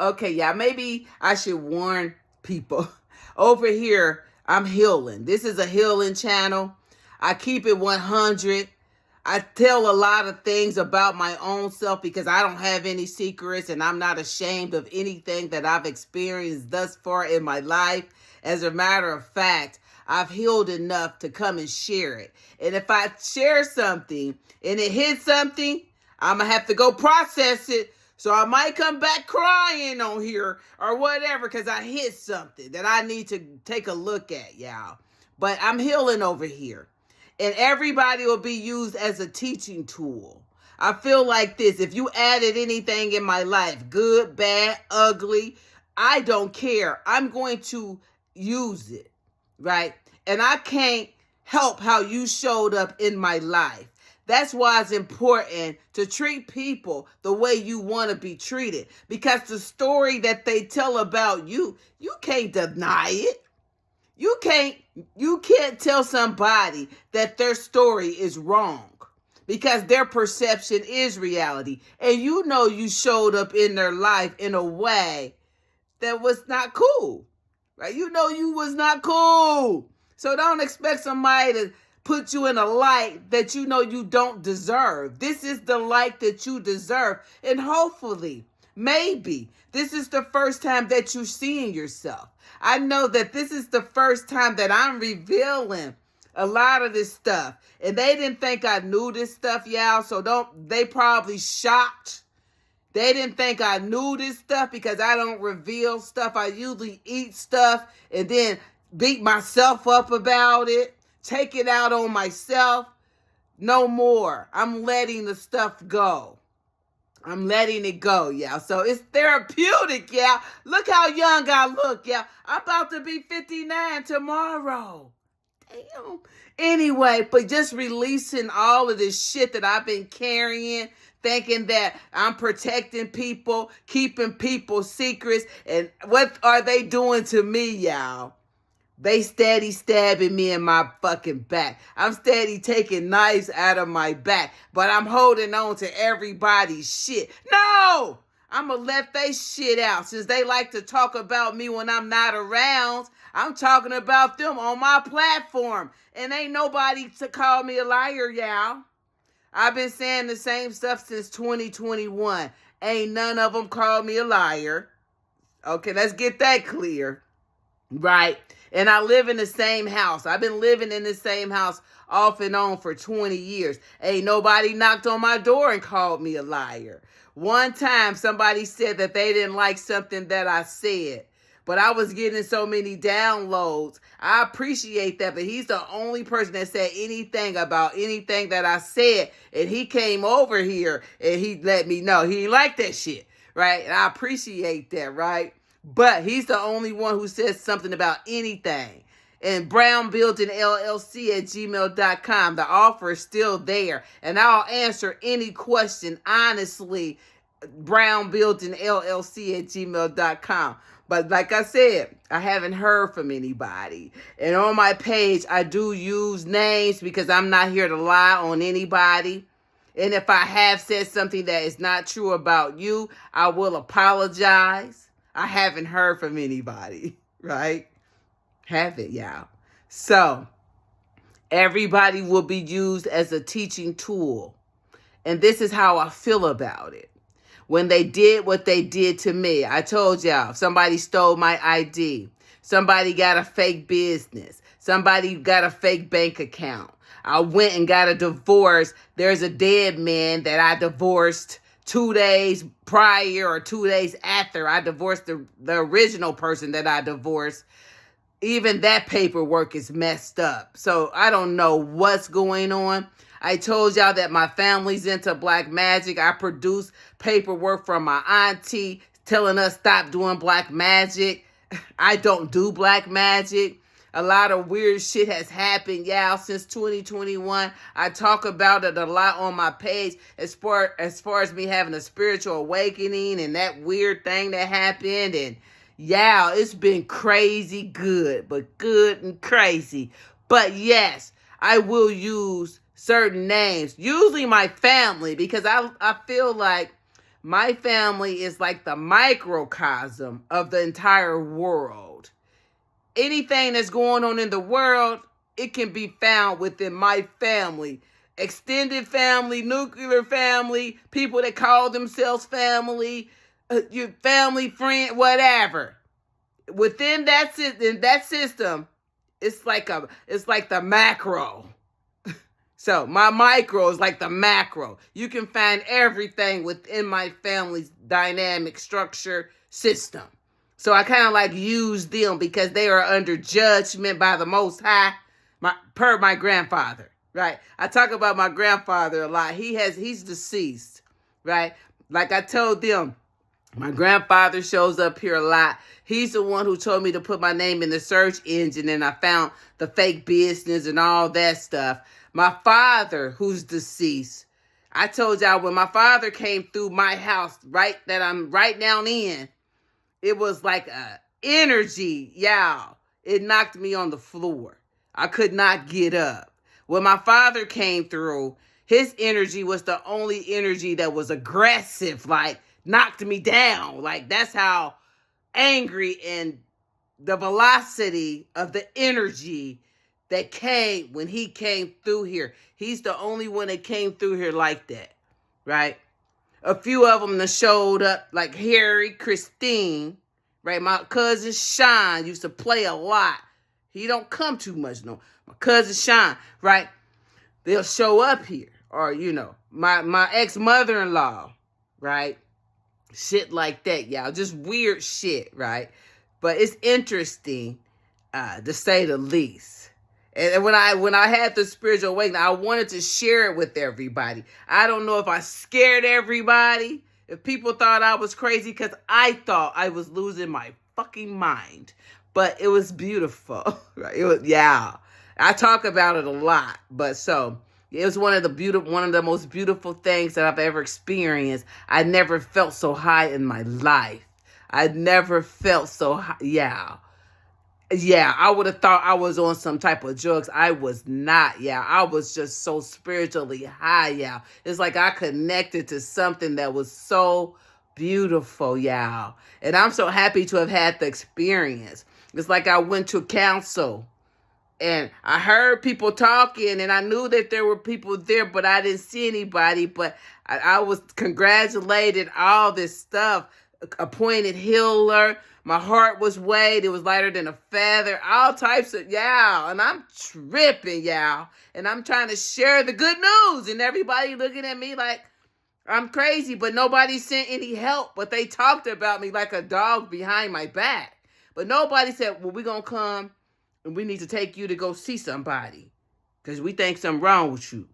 Okay, yeah, maybe I should warn people. Over here, I'm healing. This is a healing channel. I keep it 100. I tell a lot of things about my own self because I don't have any secrets and I'm not ashamed of anything that I've experienced thus far in my life. As a matter of fact, I've healed enough to come and share it. And if I share something and it hits something, I'm going to have to go process it. So I might come back crying on here or whatever because I hit something that I need to take a look at, y'all. But I'm healing over here. And everybody will be used as a teaching tool. I feel like this. If you added anything in my life, good, bad, ugly, I don't care. I'm going to use it, right? And I can't help how you showed up in my life. That's why it's important to treat people the way you want to be treated. Because the story that they tell about you, you can't deny it. You can't tell somebody that their story is wrong because their perception is reality. And you know you showed up in their life in a way that was not cool. Right? You know you was not cool. So don't expect somebody to put you in a light that you know you don't deserve. This is the light that you deserve. And hopefully, maybe, this is the first time that you're seeing yourself. I know that this is the first time that I'm revealing a lot of this stuff. And they didn't think I knew this stuff, y'all. So they probably shocked. They didn't think I knew this stuff because I don't reveal stuff. I usually eat stuff and then beat myself up about it, take it out on myself. No more. I'm letting the stuff go. I'm letting it go, y'all. So it's therapeutic, y'all. Look how young I look, y'all. I'm about to be 59 tomorrow. Damn. Anyway, but just releasing all of this shit that I've been carrying, thinking that I'm protecting people, keeping people's secrets. And what are they doing to me, y'all? They steady stabbing me in my fucking back. I'm steady taking knives out of my back, but I'm holding on to everybody's shit. No! I'm going to let they shit out. Since they like to talk about me when I'm not around, I'm talking about them on my platform. And ain't nobody to call me a liar, y'all. I've been saying the same stuff since 2021. Ain't none of them called me a liar. Okay, let's get that clear. Right? And I live in the same house. I've been living in the same house off and on for 20 years. Ain't nobody knocked on my door and called me a liar. One time somebody said that they didn't like something that I said, but I was getting so many downloads. I appreciate that, but he's the only person that said anything about anything that I said. And he came over here and he let me know he didn't like that shit, right? And I appreciate that, right? But he's the only one who says something about anything. And Brown Building LLC at gmail.com. The offer is still there. And I'll answer any question honestly. Brown Building LLC at gmail.com. But like I said, I haven't heard from anybody. And on my page, I do use names because I'm not here to lie on anybody. And if I have said something that is not true about you, I will apologize. I haven't heard from anybody, right? Haven't, y'all. So, everybody will be used as a teaching tool. And this is how I feel about it. When they did what they did to me, I told y'all, somebody stole my ID. Somebody got a fake business. Somebody got a fake bank account. I went and got a divorce. There's a dead man that I divorced 2 days prior or 2 days after I divorced the original person that I divorced. Even that paperwork is messed up. So I don't know what's going on. I told y'all that my family's into black magic. I produce paperwork from my auntie telling us stop doing black magic. I don't do black magic. A lot of weird shit has happened, y'all, since 2021. I talk about it a lot on my page as far as me having a spiritual awakening and that weird thing that happened. And yeah, it's been crazy good, but good and crazy. But yes, I will use certain names, usually my family, because I feel like My family is like the microcosm of the entire world. Anything that's going on in the world, it can be found within my family. Extended family, nuclear family, people that call themselves family, your family, friend, whatever. Within that system, it's like the macro. So my micro is like the macro. You can find everything within my family's dynamic structure system. So I kind of like use them because they are under judgment by the Most High, per my grandfather, right? I talk about my grandfather a lot. He's deceased, right? Like I told them, my grandfather shows up here a lot. He's the one who told me to put my name in the search engine, and I found the fake business and all that stuff. My father, who's deceased, I told y'all when my father came through my house, right, that I'm right down in, it was like a energy, y'all. It knocked me on the floor. I could not get up. When my father came through, his energy was the only energy that was aggressive, like knocked me down. Like that's how angry and the velocity of the energy that came when he came through here. He's the only one that came through here like that, right? A few of them that showed up, like Harry, Christine, right? My cousin Sean used to play a lot. He don't come too much, no. My cousin Sean, right? They'll show up here. Or, you know, my ex-mother-in-law, right? Shit like that, y'all. Just weird shit, right? But it's interesting, to say the least. And when I had the spiritual awakening, I wanted to share it with everybody. I don't know if I scared everybody, if people thought I was crazy, because I thought I was losing my fucking mind. But it was beautiful. Right? It was, yeah. I talk about it a lot. But so it was one of the most beautiful things that I've ever experienced. I never felt so high in my life. I never felt so high. Yeah. Yeah, I would have thought I was on some type of drugs. I was not, yeah. I was just so spiritually high, yeah. It's like I connected to something that was so beautiful, yeah. And I'm so happy to have had the experience. It's like I went to council and I heard people talking and I knew that there were people there, but I didn't see anybody. But I was congratulated, all this stuff, appointed healer. My heart was weighed. It was lighter than a feather. All types of, y'all. And I'm tripping, y'all. And I'm trying to share the good news. And everybody looking at me like I'm crazy. But nobody sent any help. But they talked about me like a dog behind my back. But nobody said, well, we're going to come and we need to take you to go see somebody. Because we think something wrong with you.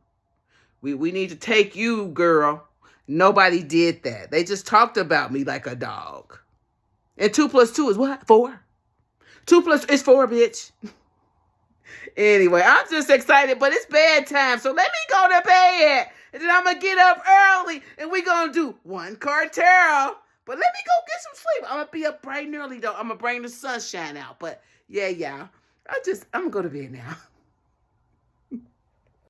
We need to take you, girl. Nobody did that. They just talked about me like a dog. And 2 + 2 is what? 4? 2 + is 4, bitch. Anyway, I'm just excited, but it's bedtime, so let me go to bed. And then I'm going to get up early, and we're going to do 1 card tarot. But let me go get some sleep. I'm going to be up bright and early, though. I'm going to bring the sunshine out. But, yeah, I'm going to go to bed now.